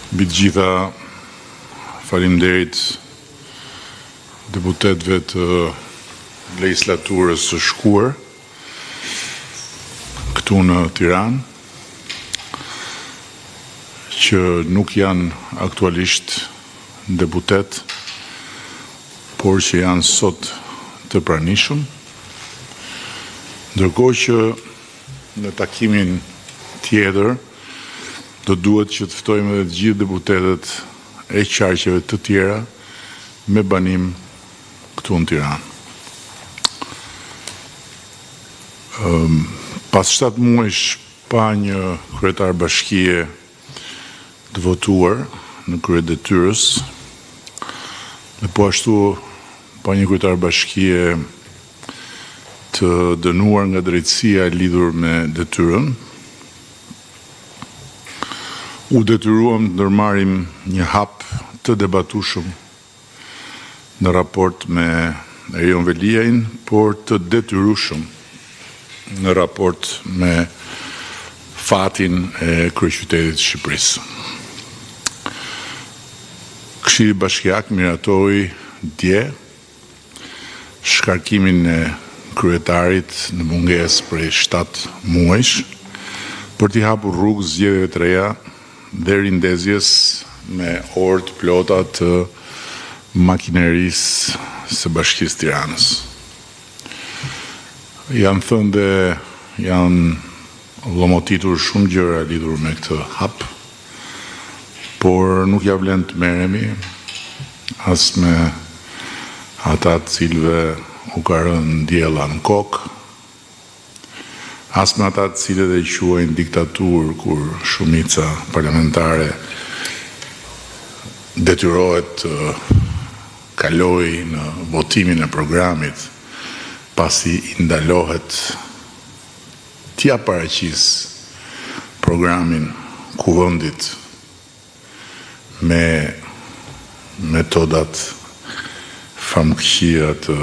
Mbi të gjitha, faleminderit deputetëve të legislaturës së shkuar këtu në Tiranë, që nuk janë aktualisht deputet, por që janë sot të pranishëm, ndërkohë që në takimin tjetër do duhet që të ftojmë edhe të gjithë deputetët e qarqeve të tjera me banim këtu në Tiranë. Pas 7 muajsh pa një kryetar bashkie të votuar në krye detyrës, dhe po ashtu pa një kryetar bashkie të dënuar nga drejtësia lidhur me detyrën, u detyruam të ndërmarrim një hap të debatueshëm në raport me Erion Veliajin, por të detyrueshëm në raport me fatin e kryeqytetit të Shqipërisë. Këshilli Bashkiak miratoi dje shkarkimin e kryetarit në mungesë prej 7 muajsh për t'i hapur rrugë zgjedhjeve të reja dhe rindezjes me orë të plota të makinerisë së Bashkisë Tiranës. Janë thënë dhe janë llomotitur shumë gjëra lidhur me këtë hap, por nuk ja vlen të merremi as me ata të cilëve u ka rënë diella në kokë, as me ata të cilët e quajnë diktaturë kur shumica parlamentare detyrohet të kalojë në votimin e programit pasi i ndalohet t'ia paraqisë programin kuvendit me metodat famkëqira të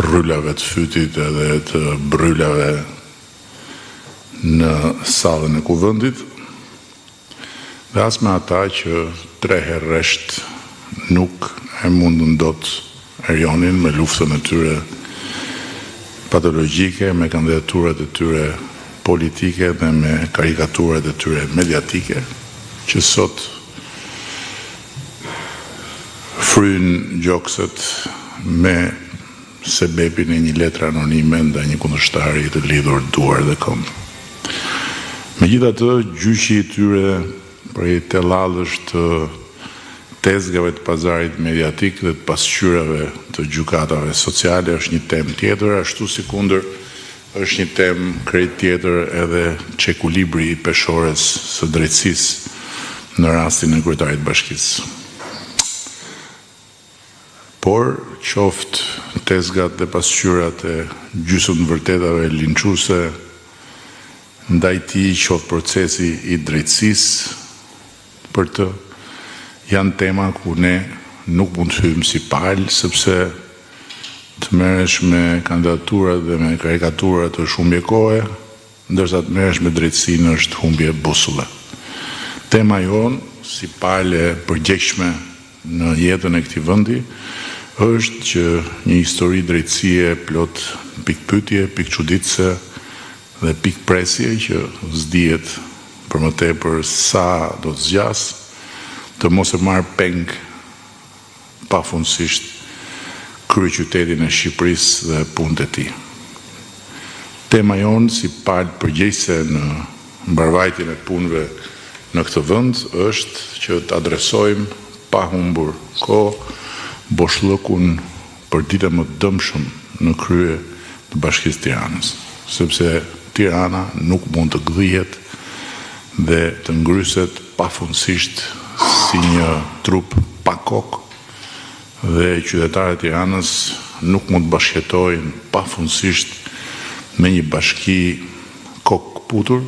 rrylave të fytit edhe të brylave në sallën e kuvendit, dhe as me ata që 3 herë rresht nuk e mundën dot Erionin me luftën e tyre patologjike, me kandidaturat e tyre politike dhe me karikaturat e tyre mediatike, që sot fryn gjokset me sebepin e një letre anonime ndaj një kundërshtari të lidhur duar dhe këmbë. Megjithatë, gjyqi i tyre prej tellallësh të tezgave të pazarit mediatik dhe të pasqyrave të gjykatave sociale është një temë tjetër, ashtu si kundër është një temë krejt tjetër edhe çekulibri i peshores së drejtësisë në rastin e kryetarit bashkisë. Por qoftë tezgat dhe pasqyrat e gjysmë të vërtetave linçuese ndaj tij, qoftë procesi i drejtësisë për të, janë tema ku ne nuk mund të hyjmë si palë, sepse të merresh me kandidaturat dhe me karikaturat është humbje kohe, ndërsa të merresh me drejtësinë është humbje busulle. Tema jonë si palë e përgjegjshme në jetën e këtij vendi është që një histori drejtësie plot pikpyetje, pikçuditëse dhe pikpresje që s'dihet për më tepër sa do të zgjas, të mos e marrë peng pafundësisht kryeqytetin e Shqipërisë dhe punët e tij. Tema jonë si palë përgjegjëse në mbarvajtjen e punëve në këtë vend është që të adresojmë pa humbur kohë boshllëkun për ditën më të dëmshëm në krye të Bashkisë Tiranës, sepse Tirana nuk mund të gdhihet dhe të ngryset pafundësisht si një trup pa kokë, dhe qytetarët e Tiranës nuk mund të bashkëjetojnë pafundësisht me një bashki kokëputur,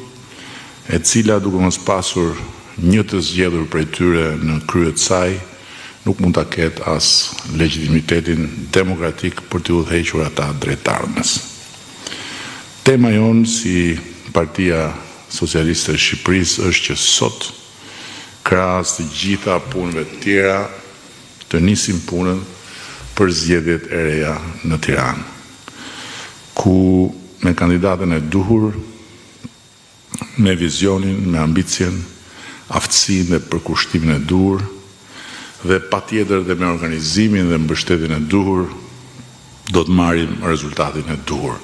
e cila duke mos pasur një të zgjedhur prej tyre në krye të saj, nuk mund ta ketë as legitimitetin demokratik për të udhëhequr ata drejt ardhmes. Tema jonë si Partia Socialiste e Shqipërisë është që sot krahas të gjitha punëve të tjera, të nisim punën për zgjedhjet e reja në Tiranë, ku me kandidatën e duhur, me vizionin, me ambicien, aftësinë dhe përkushtimin e duhur, dhe patjetër dhe me organizimin dhe mbështetjen e duhur, do të marrim rezultatin e duhur.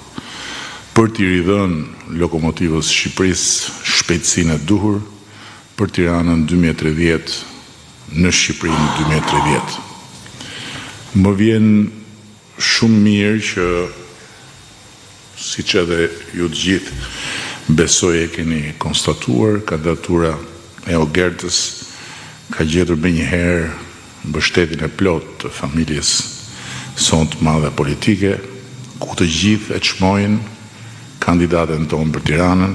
Për t'i ridhënë lokomotivës Shqipërisë shpejtësinë e duhur për Tiranën 2030 në Shqipërinë 2030. Më vjen shumë mirë që, siç edhe ju të gjithë besoj e keni konstatuar, kandidatura e Ogertës ka gjetur menjëherë mbështetjen e plotë të familjes sonë të madhe politike, ku të gjithë e çmojnë kandidatën tonë për Tiranën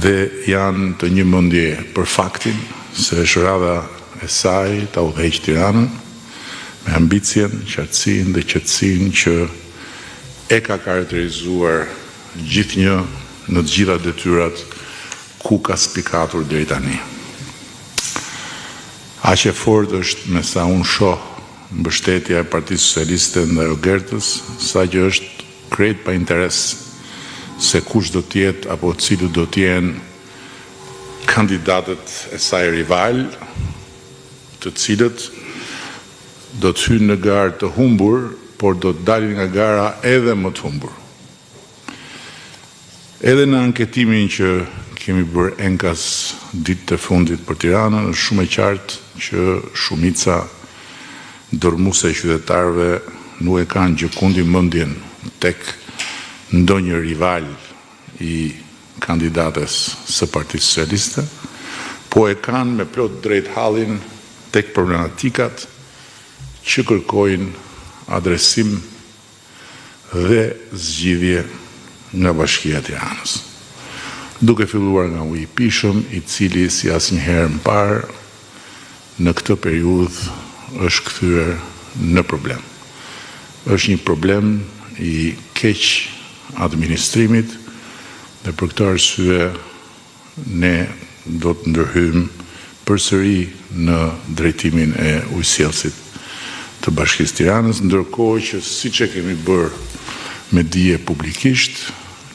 dhe janë të njëmendje për faktin se është radha e saj ta udhëheqë Tiranën me ambicien, qartësinë dhe qetësinë që e ka karakterizuar gjithnjë në të gjitha detyrat ku ka spikatur deri tani. Aq e fortë është me sa unë shoh mbështetja e Partisë Socialiste ndaj Ogertës, sa që është krejt pa interes se kush do t'jetë apo cilët do t'jenë kandidatët e saj rival, të cilët do të hynë në garë të humbur, por do të dalin nga gara edhe më të humbur. Edhe në anketimin që kemi bërë enkas ditët e fundit për Tiranën, është shumë e qartë që shumica dormuese e qytetarëve nuk e kanë gjëkundi mendjen tek ndonjë rival i kandidates së Partisë Socialiste, po e kanë me plot drejt hallin tek problematikat që kërkojnë adresim dhe zgjidhje nga Bashkia e Tiranës. Duke filluar nga uji i pishëm, i cili si asnjëherë më parë në këtë periudhë është kthyer në problem. Është një problem i keq administrimit dhe për këtë arsye ne do të ndërhyjmë përsëri në drejtimin e ujësjellësit të Bashkisë Tiranës, ndërkohë që siç e kemi bërë me dije publikisht,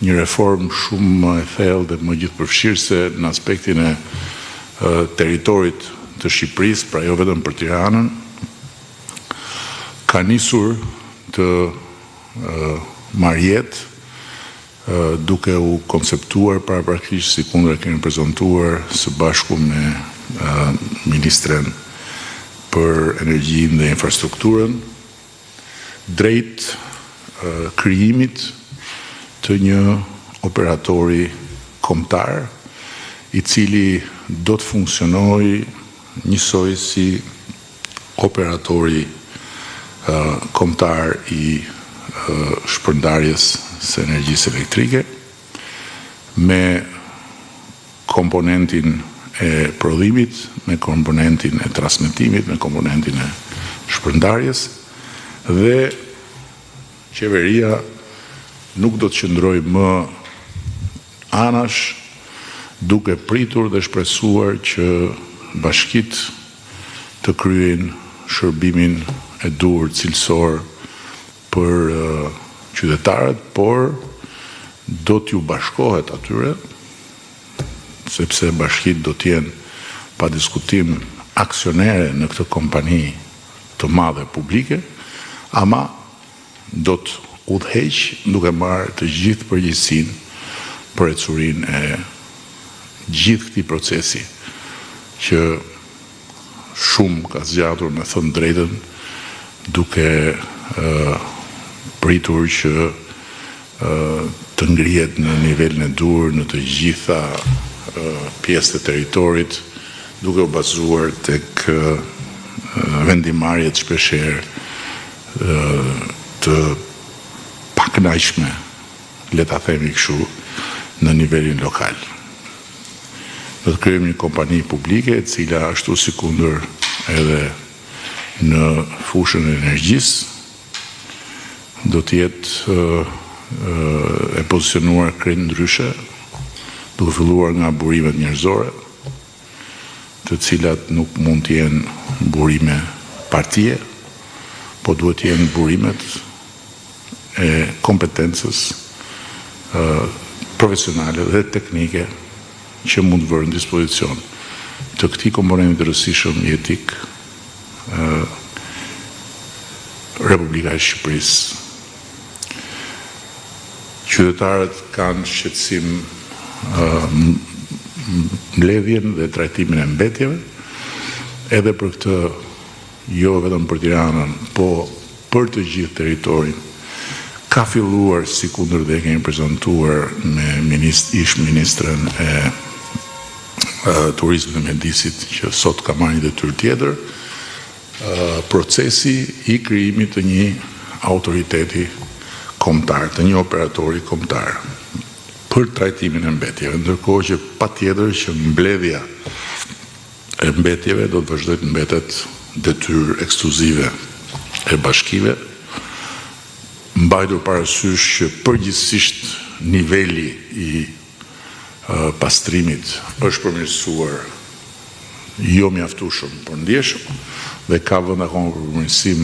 një reformë shumë më e thellë dhe më gjithëpërfshirëse në aspektin e territorit të Shqipërisë, pra jo vetëm për Tiranën, ka nisur të marrë jetë, duke u konceptuar paraprakisht si kundër kemi prezantuar së bashku me ministren për energjinë dhe infrastrukturën, drejt krijimit të një operatori kombëtar i cili do të funksionojë njësoj si operatori kombëtar i shpërndarjes së energjisë elektrike me komponentin e prodhimit, me komponentin e transmetimit, me komponentin e shpërndarjes dhe qeveria nuk do të qëndrojë më anash duke pritur dhe shpresuar që bashkitë të kryejnë shërbimin e duhur cilësor për qytetarët, por do t'ju bashkohet atyre, sepse bashkitë do t'jenë pa diskutim aksionere në këtë kompani të madhe publike, ama do të udhëheq duke marrë të gjithë përgjegjësinë për ecurinë e gjithë këtij procesi që shumë ka zgjatur, me thënë drejtën, duke pritur që të ngrihet në nivelin e duhur në të gjitha pjesët e territorit, duke u bazuar tek vendimarrjet shpeshherë të pakënaqshme, le ta themi kështu, në nivelin lokal. Do të krijojmë një kompani publike e cila ashtu sikundër edhe në fushën e energjisë do të jetë e pozicionuar krejt ndryshe, duke filluar nga burimet njerëzore, të të cilat nuk mund të jenë burime partie, po duhet të jenë burimet e kompetencës profesionale dhe teknike që mund vërë në dispozicion të këtij komponenti të rëndësishëm jetik Republika e Shqipërisë. Qytetarët kanë shqetësim mbledhjen dhe trajtimin e mbetjeve, edhe për këtë jo vetëm për Tiranën, po për të gjithë territorin. Ka filluar si kundër kemi prezantuar me ish ministren e turizmit dhe mjedisit që sot ka marrë një detyrë tjetër, procesi i krijimit të një autoriteti kombëtar, të një operatori kombëtar për trajtimin e mbetjeve, ndërkohë që patjetër që mbledhja e mbetjeve do të vazhdojë të mbetet detyrë ekskluzive e bashkive, mbajtur parasysh që përgjithsisht niveli i pastrimit është përmirësuar jo mjaftueshëm, por ndjeshëm, dhe ka vend akoma për përmirësim,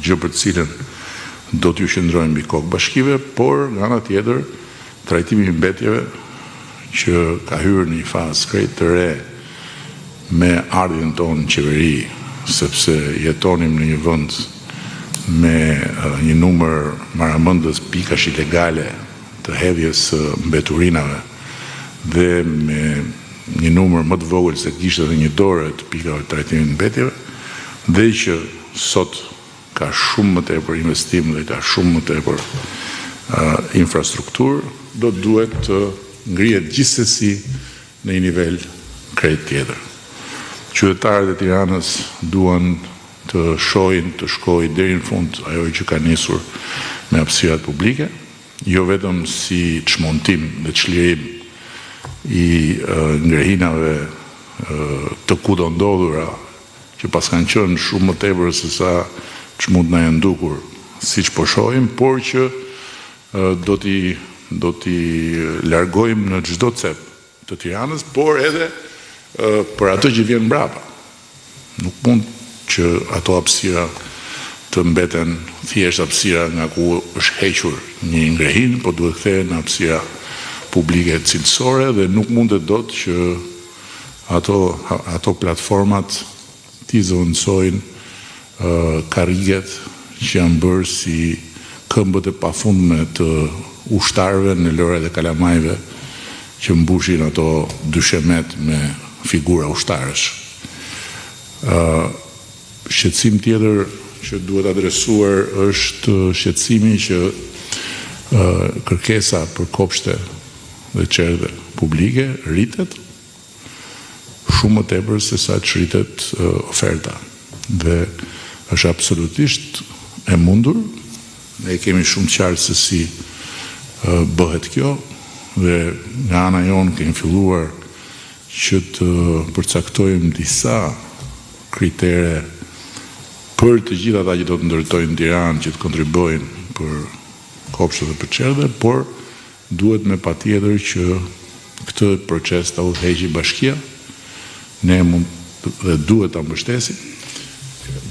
gjë për të cilën do t'ju qëndrojmë mbi kokë bashkive, por nga ana tjetër trajtimi i mbetjeve që ka hyrë në një fazë krejt të re me ardhjen tonë në qeveri, sepse jetonim në një vend me një numër maramendës pikash ilegale të hedhjes së mbeturinave dhe me një numër më të vogël se kishte edhe një dorë të pikave të trajtimit të mbetjeve, dhe që sot ka shumë më tepër investim dhe ka shumë më tepër infrastrukturë, do duhet të ngrihet gjithsesi në një nivel krejt tjetër. Qytetarët e Tiranës duan të shohin të shkojë deri në fund ajo që ka nisur me hapësirat publike, jo vetëm si çmontim dhe çlirim i ngrehinave të kudo ndodhura që pas kanë qenë shumë më tepër se sa çmund na janë dukur, siç po shohim, por që do t'i largojmë në çdo cep të Tiranës, por edhe për atë që vjen mbrapa. Nuk mund që ato hapësira të mbeten thjesht hapësira nga ku është hequr një ngrehin, po duhet kthehen në hapësira publike cilësore dhe nuk mundet dot që ato platformat t'i zëvendësojnë karriget që janë bërë si këmbët e pafundme të ushtarëve në lëret e kalamajve që mbushin ato dyshemet me figura ushtarësh. Shqetësim tjetër që duhet adresuar është shqetësimi që kërkesa për kopshte dhe qerdhe publike rritet shumë më tepër se sa çrritet oferta. Dhe është absolutisht e mundur, ne kemi shumë qartë se si bëhet kjo, dhe nga ana jonë kemi filluar që të përcaktojmë disa kritere për të gjithë ata që do të ndërtojnë Tiranë, që të kontribuojnë për kopshte dhe për qerdhe, por duhet me patjetër që këtë proces ta udhëheqë bashkia, ne mund dhe duhet ta mbështesim,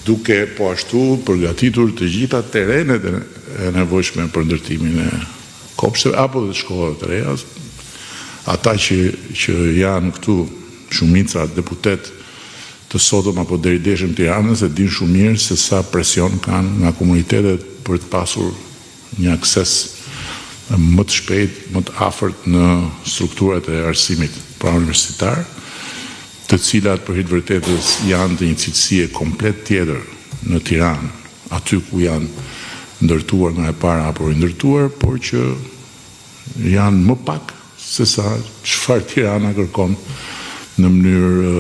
duke po ashtu përgatitur të gjitha terrenet e nevojshme për ndërtimin e kopshteve apo dhe shkollave të reja. Ata që janë këtu, shumica deputet të sotëm apo derideshëm Tiranës, e din shumë mirë se sa presion kanë nga komunitetet për të pasur një akses më të shpejt, më të afërt në strukturat e arsimit pra universitar, të cilat për hir të vërtetës janë të një cilësie komplet tjetër në Tiranë, aty ku janë ndërtuar nga e para apo rindërtuar, por që janë më pak se sa çfarë Tirana kërkon në mënyrë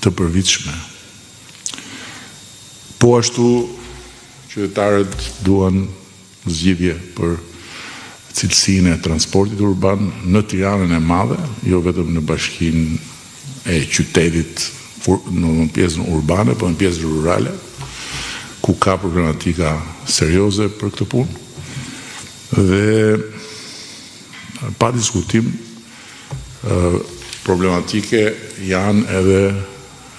të përvitshme. Po ashtu qytetarët duan zgjidhje për cilësinë e transportit urban në Tiranën e madhe, jo vetëm në bashkinë e qytetit në pjesën urbane, po në pjesën rurale, ku ka problematika serioze për këtë punë. Dhe pa diskutim, problematike janë edhe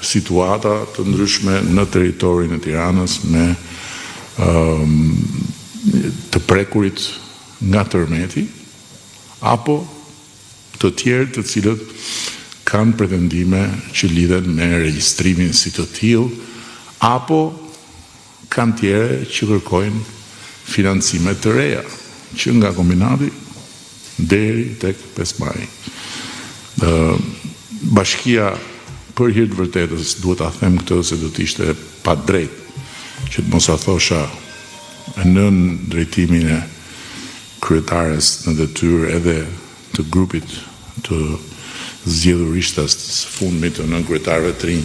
situata të ndryshme në territorin e Tiranës me të prekurit nga tërmeti, apo të tjerë të cilët kanë pretendime që lidhen me regjistrimin si të tillë, apo kanë tjerë që kërkojnë financime të reja, që nga kombinati deri tek 5 maj. Bashkia për hir të vërtetës duhet ta them këtë se do të ishte pa drejt që të mos a thosha në drejtimin e kryetares në detyrë edhe të grupit të zgjedhur ishtas së fundmit të nën kryetarëve të rinj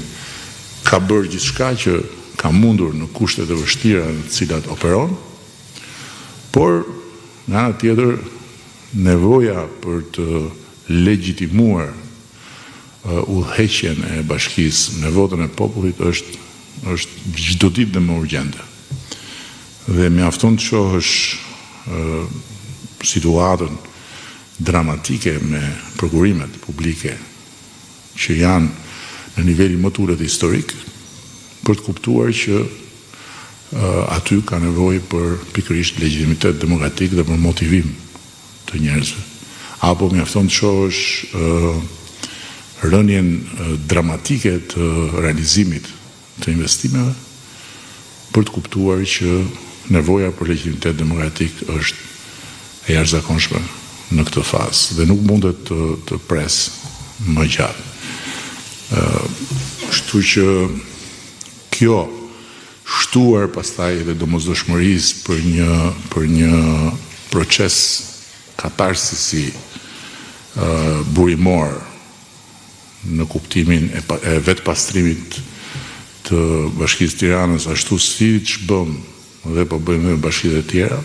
ka bërë gjithçka që ka mundur në kushtet e vështira në të cilat operon, por nga ana tjetër nevoja për të legjitimuar udhëheqjen e bashkisë në votën e popullit është çdo ditë dhe më urgjente. Dhe mjafton të shohësh situatën dramatike me prokurimet publike që janë në nivelin më të ulët historik për të kuptuar që aty ka nevojë për pikërisht legjitimitet demokratik dhe për motivim të njerëzve. Apo mjafton të shohësh rënien dramatike të realizimit të investimeve për të kuptuar që nevoja për legjitimitet demokratik është e jashtëzakonshme në këtë fazë dhe nuk mundet të pres më gjatë. Kështu që kjo shtuar pastaj edhe domosdoshmërisë për një proces katarsisi burimor në kuptimin e vetpastrimit të Bashkisë Tiranës, ashtu siç bëm dhe po bëjmë në bashkitë e tjera,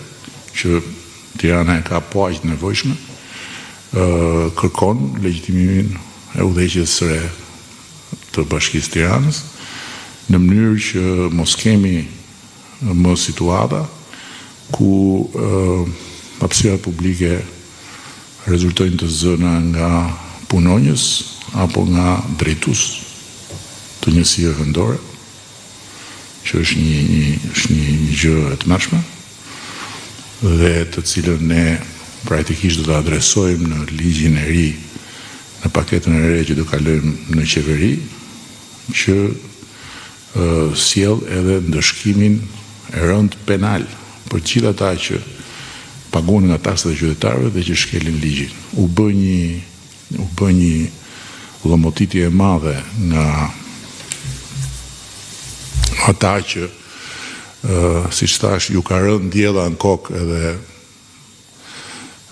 që Tirana e ka po aq nevojshme, kërkon legjitimimin e udhëheqjes së re të Bashkisë Tiranës, në mënyrë që mos kemi më situata ku hapësirat publike rezultojnë të zëna nga punonjës apo nga drejtues të njësive vendore, që është një gjë e tmerrshme dhe të cilën ne praktikisht do të adresojmë në ligjin e ri, në paketën e re që do kalojmë në qeveri, që sjell edhe ndëshkimin e rënd penal për të gjithë ata që paguajnë nga taksat e qytetarëve dhe që shkelin ligjin. U bë një llomotitje e madhe nga ata që siç thash ju ka rënë diella në kokë edhe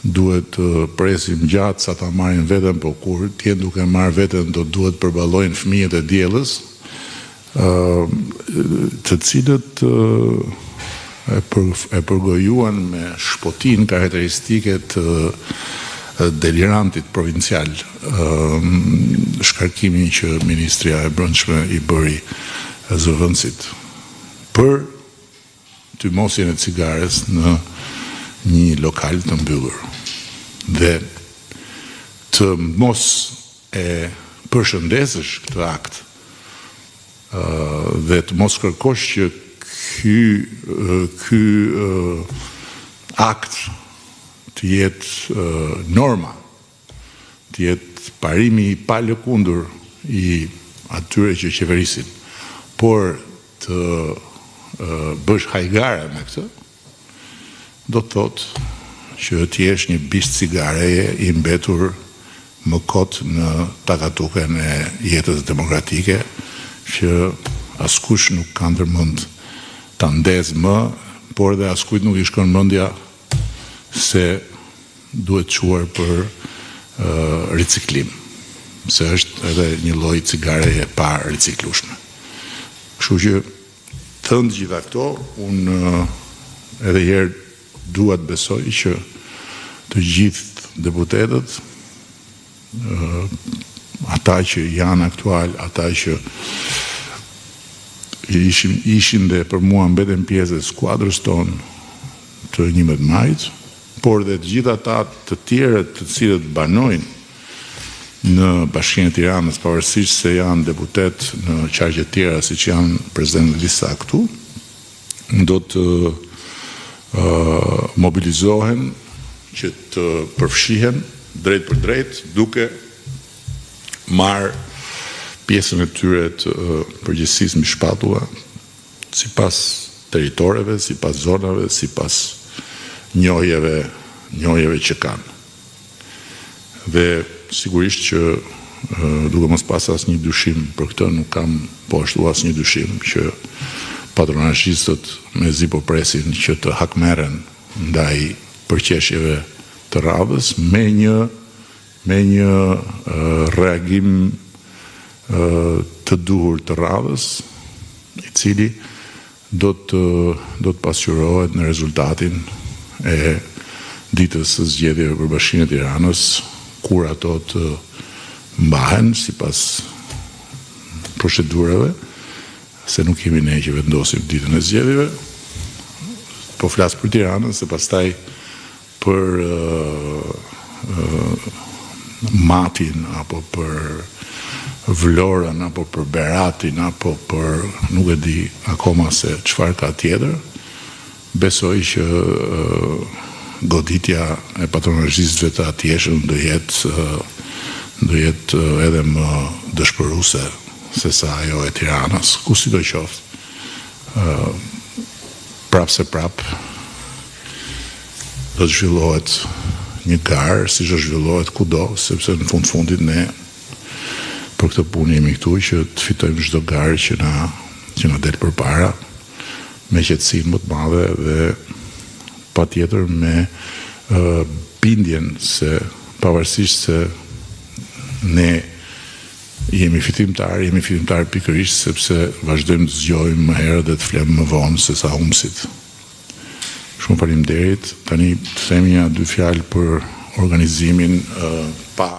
duhet të presim gjatë sa ta marrin veten, po kur t'jen duke marrë veten do duhet përballojnë fëmijët e diellës, të cilët e përgojuan me shpotin karakteristike të delirantit provincial, shkarkimin që Ministria e Brendshme i bëri zëvendësit për tymosjen e cigares në një lokal të mbyllur. Dhe të mos e përshëndesësh këtë akt dhe të mos kërkosh që ky akt të jetë norma, të jetë parimi i palëkundur i atyre që qeverisin, por të bësh hajgare me këtë, do të thotë që të jesh një bisht cigareje i mbetur më kot në takatuken e jetës demokratike, që askush nuk ka ndërmend ta ndez më, por dhe askujt nuk i shkon mendja se duhet quar për riciklim, se është edhe një lloj cigareje pa riciklueshme. Kështu që thënë gjitha këto, unë edhe herë dua të besoj që të gjithë deputetët, ata që janë aktual, ata që ishin dhe për mua mbeten pjesë e skuadrës tonë të 11 majit, por dhe të gjithë ata të tjerët të cilët banojnë në Bashkinë e Tiranës, pavarësisht se janë deputet në qargje tjera si që janë prezident Lisa këtu, do të mobilizohen që të përfshihen drejt për drejt duke marrë pjesën e tyre të përgjegjësisë mbi shpatulla sipas territoreve, sipas zonave, sipas njohjeve që kanë. Dhe sigurisht që duke mos pas asnjë dyshim për këtë, nuk kam po ashtu asnjë dyshim që patronazhistët mezi po presin që të hakmerren ndaj përqeshjeve të radhës me një reagim të duhur të radhës, i cili do të pasqyrohet në rezultatin e ditës së zgjedhjeve për Bashkinë e Tiranës, kur ato të mbahen sipas procedurave, se nuk kemi ne që vendosim ditën e zgjedhjeve. Po flas për Tiranën, se pastaj për Matin, apo për Vlorën, apo për Beratin, apo për nuk e di akoma se çfarë ka tjetër, besoj që goditja e patronazhistëve të atjeshëm do jetë edhe më dëshpëruese se sa ajo e Tiranës, ku sidoqoftë. Prapse prap do të zhvillohet një garë, siç do zhvillohet kudo, sepse në fundit ne për këtë punë jemi këtu që të fitojmë çdo garë që na del përpara me qetësinë më të madhe dhe patjetër me bindjen se pavarësisht se ne jemi fitimtar pikërisht sepse vazhdojmë të zgjojmë më herët dhe të flemë më vonë se sa humsit. Shumë faleminderit. Tani të themi 2 fjalë për organizimin pa